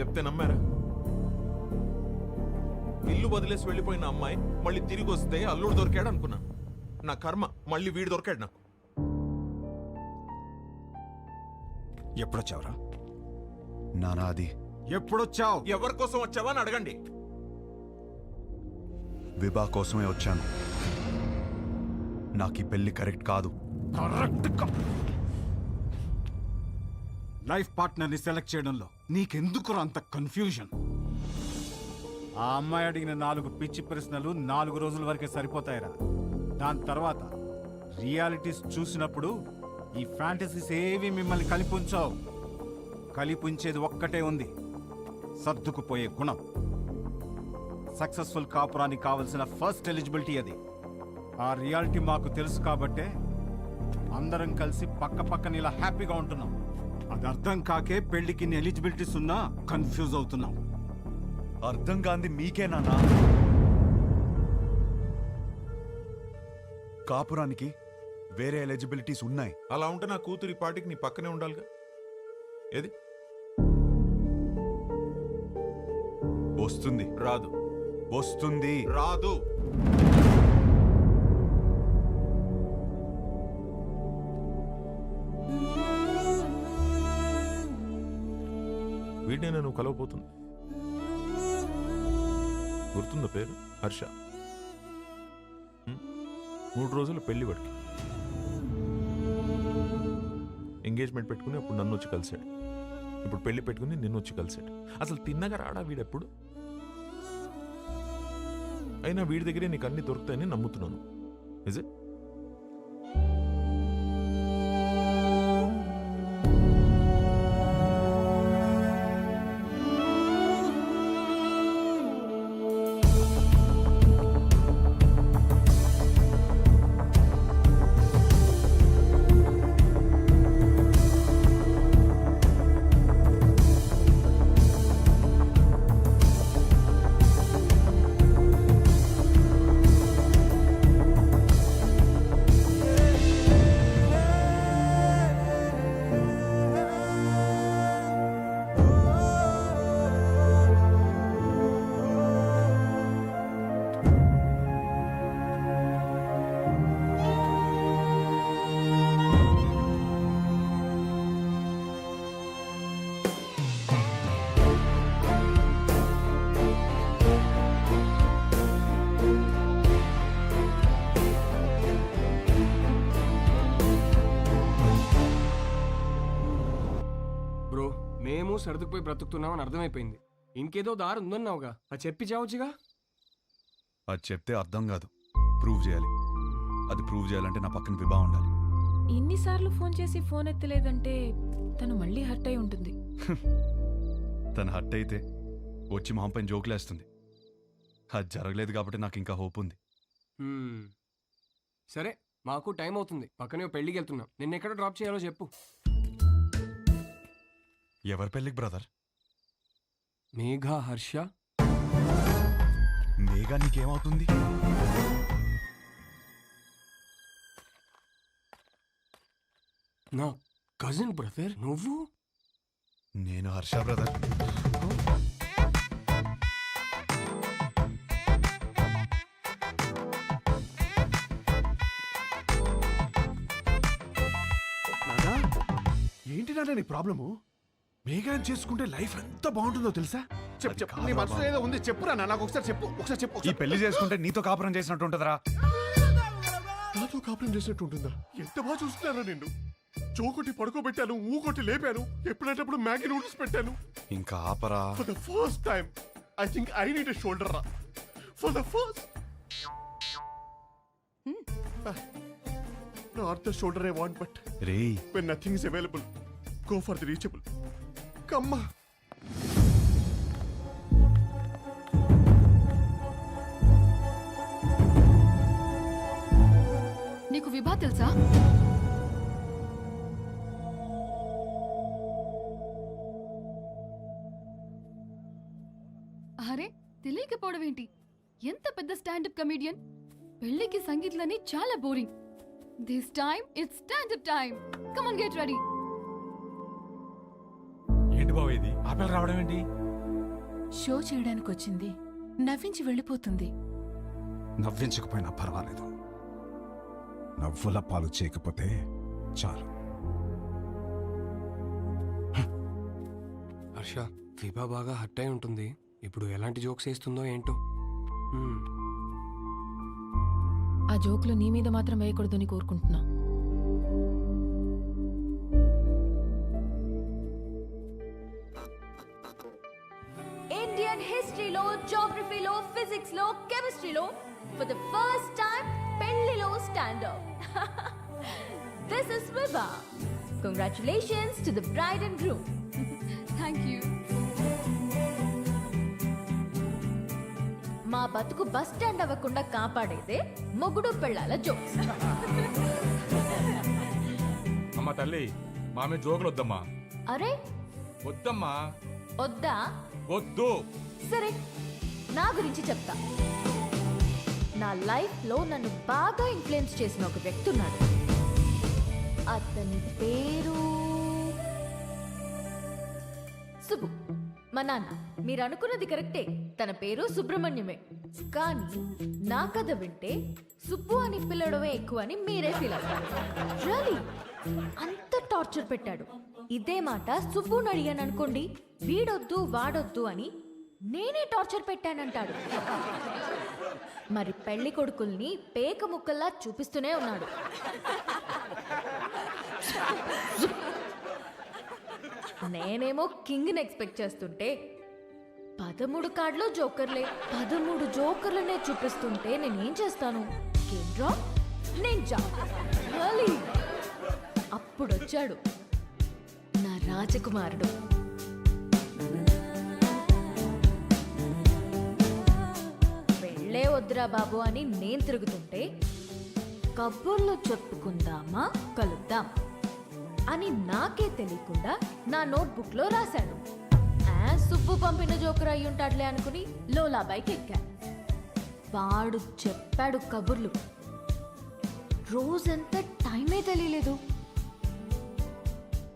చెప్తే నమ్మారా? ఇల్లు వదిలేసి వెళ్ళిపోయిన అమ్మాయి మళ్ళీ తిరిగి వస్తే అల్లుడు దొరికాడు అనుకున్నా. నా కర్మ, మళ్ళీ వీడు దొరికాడు నాకు. ఎప్పుడొచ్చావురా? నానా అది ఎప్పుడొచ్చావు? ఎవరి కోసం వచ్చావా అని అడగండి. విభా కోసమే వచ్చాను. నాకు ఈ పెళ్లి కరెక్ట్ కాదు. లైఫ్ పార్ట్నర్ని సెలెక్ట్ చేయడంలో నీకెందుకు అంత కన్ఫ్యూజన్? ఆ అమ్మాయి అడిగిన 4 పిచ్చి ప్రశ్నలు 4 రోజుల వరకే సరిపోతాయిరా. దాని తర్వాత రియాలిటీస్ చూసినప్పుడు ఈ ఫ్యాంటసీస్ ఏవి మిమ్మల్ని కలిపుంచావు. కలిపుంచేది ఒక్కటే ఉంది, సర్దుకుపోయే గుణం. సక్సెస్ఫుల్ కాపురానికి కావలసిన ఫస్ట్ ఎలిజిబిలిటీ అది. ఆ రియాలిటీ మాకు తెలుసు కాబట్టే అందరం కలిసి పక్క పక్కన ఇలా హ్యాపీగా ఉంటున్నాం. అది అర్థం కాకే పెళ్లికి ఎలిజిబిలిటీస్ ఉన్నా కన్ఫ్యూజ్ అవుతున్నాం. అర్థం కాంది మీకే నాన్నా. కాపురానికి వేరే ఎలిజిబిలిటీస్ ఉన్నాయి. అలా ఉంటే నా కూతురి పాటికి నీ పక్కనే ఉండాలిగా. ఏది వస్తుంది. రాదు. వస్తుంది. రాదు. వీడినే నువ్వు కలవబోతుంది. గుర్తుందా పేరు? హర్ష. 3 రోజులు పెళ్లి వాడికి. ఎంగేజ్మెంట్ పెట్టుకుని అప్పుడు నన్ను వచ్చి కలిశాడు. ఇప్పుడు పెళ్లి పెట్టుకుని నిన్ను వచ్చి కలిశాడు. అసలు తిన్నగా రాడా వీడెప్పుడు? అయినా వీడి దగ్గరే నీకు అన్ని దొరుకుతాయని నమ్ముతున్నాను. Is it? మేము సర్దుకుపోయి బ్రతుకుతున్నామని అర్థమైపోయింది. ఇంకేదో దారి ఉందన్నావుగా, అది చెప్పి చావచ్చుగా. అది చెప్తే అర్థం కాదు, ప్రూవ్ చేయాలి. అది ప్రూవ్ చేయాలంటే నా పక్కన విభా ఉండాలి. ఇన్నిసార్లు ఫోన్ చేసి ఫోన్ ఎత్తలేదంటే తను మళ్ళీ హర్ట్ అయి ఉంటుంది. తను హర్ట్ అయితే వచ్చి మొహం పైన జోకులేస్తుంది. అది జరగలేదు కాబట్టి నాకు ఇంకా హోప్ ఉంది. సరే, మాకు టైం అవుతుంది. పక్కనే పెళ్ళికి వెళ్తున్నాం. నిన్న ఎక్కడ డ్రాప్ చేయాలో చెప్పు. ఎవరి పెళ్ళికి బ్రదర్? మేఘా, హర్ష. మేఘా నీకేమవుతుంది? నా కజిన్ బ్రదర్. నువ్వు? నేను హర్ష బ్రదర్. ఏంటి నాన్న నీ ప్రాబ్లము? మేఘాన్ని చేసుకుంటే లైఫ్ ఎంత బాగుంటుందో తెలుసా? చెప్పు నీ మనసులో ఏదో ఉంది, చెప్పురా నాకు ఒకసారి చెప్పు. ఈ పెళ్లి చేసుకుంటే నీతో కాపురం చేసినట్టు ఉంటుందిరా. నాతో కాపురం చేసినట్టు ఉంటుందా? ఎంత బాగా చూస్తున్నారా నిన్ను. చోకొట్టి పడుకోబెట్టాను, ఊకొట్టి లేపాను, ఎప్పుడంటప్పుడు మ్యాగీ నూడిల్స్ పెట్టాను. ఇంకా ఆపరా. For the first time I think I need a shoulder రా. For the first not the shoulder I want, but రేయ్, when nothing is available, go for the reachable. Come on. నీకు విభా తెలుసా? అరే, తెలియకపోవడం ఏంటి? ఎంత పెద్ద స్టాండప్ కమెడియన్. పెళ్లికి సంగీత్లని చాలా boring. This time it's stand up time. Come on, get ready. ఏంటి బావ ఇది? ఆపేలు రావడం ఏంటి? షో చేయడానికి వచ్చింది, నవ్వించి వెళ్ళిపోతుంది. నవ్వించకపోయినా పర్వాలేదు, నవ్వుల పాలు చేయకపోతే చాలు. హర్ష, విభా బాగా హర్ట్ అయి ఉంటుంది. ఇప్పుడు ఎలాంటి జోక్స్ వేస్తుందో ఏంటో. ఆ జోకులు నీ మీద మాత్రం వేయకూడదని కోరుకుంటున్నా. ఇండియన్ హిస్టరీలో, జాగ్రఫీలో, ఫిజిక్స్లో, కెమిస్ట్రీలో ఫర్ ద ఫస్ట్ టైం పెళ్లిలో standup. This is Vibha. Congratulations to the bride and groom. Thank you. మా బతుకు బస్ స్టాండ్ అవ్వకుండా కాపాడేదే మొగుడు పెళ్ళాల జోక్స్. అమ్మ తల్లి, మామే జోకులు వద్దమ్మా. అరే వద్దమ్మా, వద్దా? వద్దు. సరే, నా గురించి చెప్తా. నా లైఫ్ లో నన్ను బాగా ఇన్ఫ్లుయెన్స్ చేసిన ఒక వ్యక్తి ఉన్నాడు. అతని పేరు సుబ్బు. మా నాన్న. మీరు అనుకున్నది కరెక్టే, తన పేరు సుబ్రహ్మణ్యమే. కానీ నా కథ వింటే సుబ్బు అని పిల్లడమే ఎక్కువ అని మీరే ఫీల్ అవుతారు. రియలీ అంత టార్చర్ పెట్టాడు. ఇదే మాట సుబ్బుని అడిగాను అనుకోండి, వీడొద్దు వాడొద్దు అని నేనే టార్చర్ పెట్టానంటాడు. మరి పెళ్లి కొడుకుల్ని పేక ముక్కల్లా చూపిస్తూనే ఉన్నాడు. నేనేమో కింగ్ని ఎక్స్పెక్ట్ చేస్తుంటే 13 కార్డులో జోకర్లే. 13 జోకర్లనే చూపిస్తుంటే నేనేం చేస్తాను? కేంద్రా నింజా. అప్పుడు వచ్చాడు నా రాజకుమారుడు. వెళ్ళే వద్దురా బాబు అని నేను తిరుగుతుంటే, కబుర్లు చెప్పుకుందామా, కలుద్దాం అని నాకే తెలియకుండా నా నోట్బుక్ లో రాశాడు. సుబ్బు పంపిన జోకర్ అయి ఉంటాడులే అనుకుని లోలాబాయికి ఎక్కా. వాడు చెప్పాడు కబుర్లు. రోజంతా టైమే తెలియలేదు.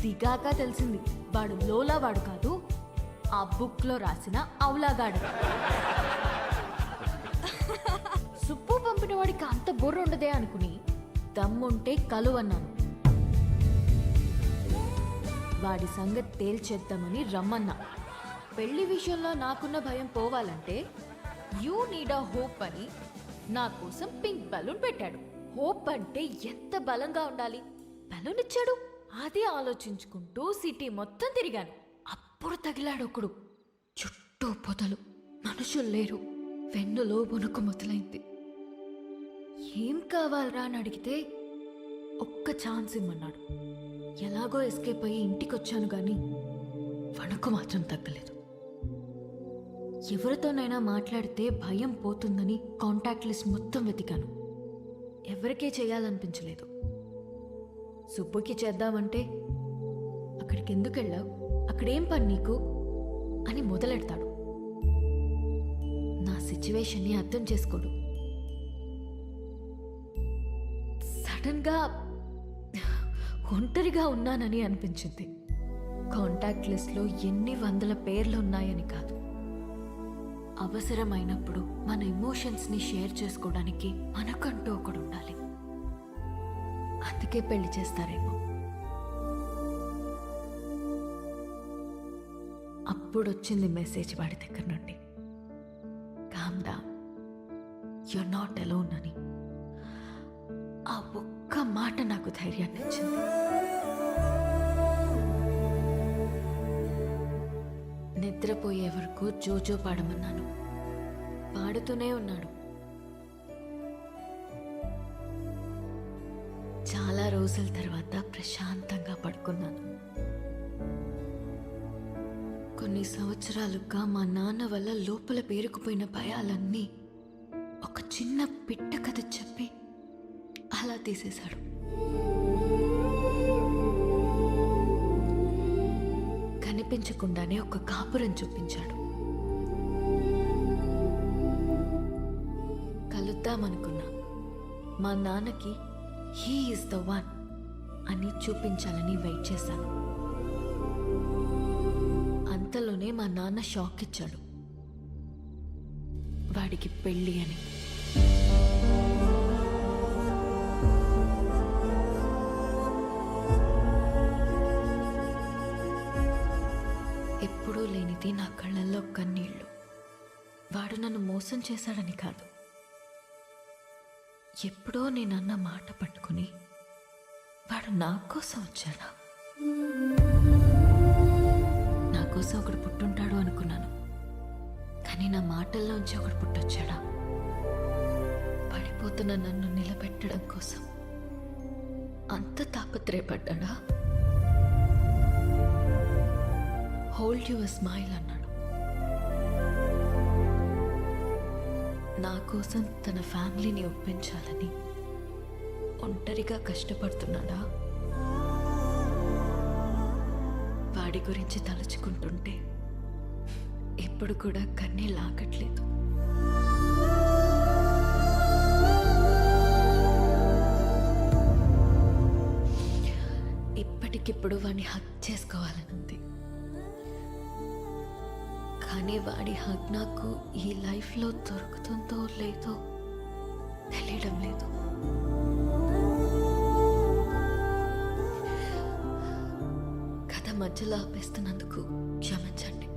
దిగాక తెలిసింది వాడు లోలా వాడు కాదు, ఆ బుక్ లో రాసిన అవులాగాడు. సుబ్బు పంపిన వాడికి అంత బుర్ర ఉండదే అనుకుని దమ్ముంటే కలువన్నాను. వాడి సంగతి తేల్చేద్దామని రమ్మన్నా. పెళ్లి విషయంలో నాకున్న భయం పోవాలంటే యూ నీడ్ అ హోప్ అని నా కోసం పింక్ బలూన్ పెట్టాడు. హోప్ అంటే ఎంత బలంగా ఉండాలి. బలూన్ ఇచ్చాడు. అది ఆలోచించుకుంటూ సిటీ మొత్తం తిరిగాను. అప్పుడు తగిలాడు ఒకడు. చుట్టూ పొదలు, మనుషులు లేరు. వెన్నులో వణుకు మొదలైంది. ఏం కావాలరా అని అడిగితే ఒక్క ఛాన్స్ ఇమ్మన్నాడు. ఎలాగో ఎస్కేప్ అయ్యి ఇంటికొచ్చాను గాని వణుకు మాత్రం తగ్గలేదు. ఎవరితోనైనా మాట్లాడితే భయం పోతుందని కాంటాక్ట్ లిస్ట్ మొత్తం వెతికాను. ఎవరికే చేయాలనిపించలేదు. సుబ్బుకి చేద్దామంటే అక్కడికి ఎందుకు వెళ్ళావు, అక్కడేం పని నీకు అని మొదలెడతాడు. నా సిచ్యువేషన్ని అర్థం చేసుకోడు. సడన్గా ఒంటరిగా ఉన్నానని అనిపించింది. కాంటాక్ట్ లిస్ట్లో ఎన్ని వందల పేర్లు ఉన్నాయని కాదు, అవసరమైనప్పుడు మన ఎమోషన్స్ని షేర్ చేసుకోవడానికి మనకంటూ ఒకడు ఉండాలి. అందుకే పెళ్లి చేస్తారేమో. అప్పుడు వచ్చింది మెసేజ్ వాడి దగ్గర నుండి, calm down, you're not alone అని. ఆ ఒక్క మాట నాకు ధైర్యాన్ని ఇచ్చింది. నిద్రపోయే వరకు జోజో పాడమన్నాను. పాడుతూనే ఉన్నాడు. చాలా రోజుల తర్వాత ప్రశాంతంగా పడుకున్నాను. కొన్ని సంవత్సరాలుగా మా నాన్న వల్ల లోపల పేరుకుపోయిన భయాలన్నీ ఒక చిన్న పిట్ట కథ చెప్పి అలా తీసేశాడు. కనిపించకుండానే ఒక కాపురం చూపించాడు. కలుద్దామనుకున్నా. మా నాన్నకి హీ ఈజ్ ద వన్ అని చూపించాలని వెయిట్ చేశాను. అంతలోనే మా నాన్న షాక్ ఇచ్చాడు. వాడికి పెళ్ళి అని. ఎప్పుడూ లేనిది నా కళ్ళల్లో కన్నీళ్ళు. వాడు నన్ను మోసం చేశాడని కాదు, ఎప్పుడో నేనన్న మాట పట్టుకుని వాడు నా కోసం వచ్చాడా? నా కోసం ఒకడు పుట్టుంటాడు అనుకున్నాను, కానీ నా మాటల్లోంచి ఒకడు పుట్టొచ్చాడా? పడిపోతున్న నన్ను నిలబెట్టడం కోసం అంత తాపత్రయపడ్డా? హోల్డ్ యువర్ స్మైల్ అన్నాడు. నా కోసం తన ఫ్యామిలీని ఒప్పించాలని ఒంటరిగా కష్టపడుతున్నాడా? వాడి గురించి తలుచుకుంటుంటే ఇప్పుడు కూడా కన్నీళ్ళు ఆగట్లేదు. ఇప్పటికిప్పుడు వాడిని హక్ చేసుకోవాలనుంది, కానీ వాడి హక్ నాకు ఈ లైఫ్లో దొరుకుతుందో లేదో తెలియడం లేదు. కథ మధ్యలో ఆపేస్తున్నందుకు క్షమించండి.